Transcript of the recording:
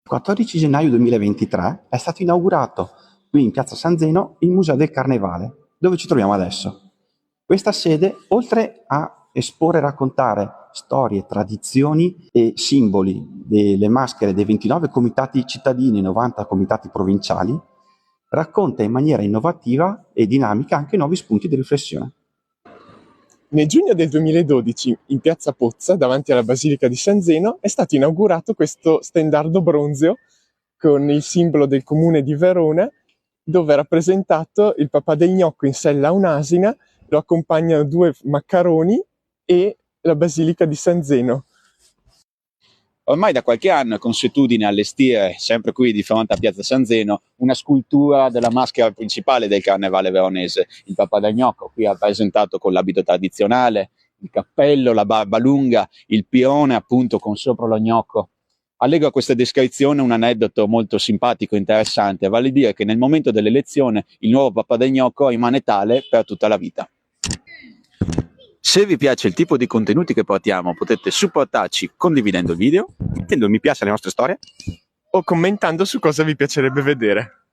Il 14 gennaio 2023 è stato inaugurato qui in Piazza San Zeno il Museo del Carnevale, dove ci troviamo adesso. Questa sede, oltre a esporre e raccontare storie, tradizioni e simboli delle maschere dei 29 comitati cittadini e 90 comitati provinciali, racconta in maniera innovativa e dinamica anche nuovi spunti di riflessione. Nel giugno del 2012, in piazza Pozza, davanti alla Basilica di San Zeno, è stato inaugurato questo stendardo bronzeo con il simbolo del comune di Verona, dove è rappresentato il papà del gnocco in sella a un'asina, lo accompagnano 2 maccaroni e la Basilica di San Zeno. Ormai da qualche anno è consuetudine allestire, sempre qui di fronte a Piazza San Zeno, una scultura della maschera principale del carnevale veronese, il papà del gnocco, qui rappresentato con l'abito tradizionale, il cappello, la barba lunga, il pirone appunto con sopra lo gnocco. Allego a questa descrizione un aneddoto molto simpatico e interessante, vale a dire che nel momento dell'elezione il nuovo papà del gnocco rimane tale per tutta la vita. Se vi piace il tipo di contenuti che portiamo, potete supportarci condividendo il video, Mettendo mi piace alle nostre storie o commentando su cosa vi piacerebbe vedere.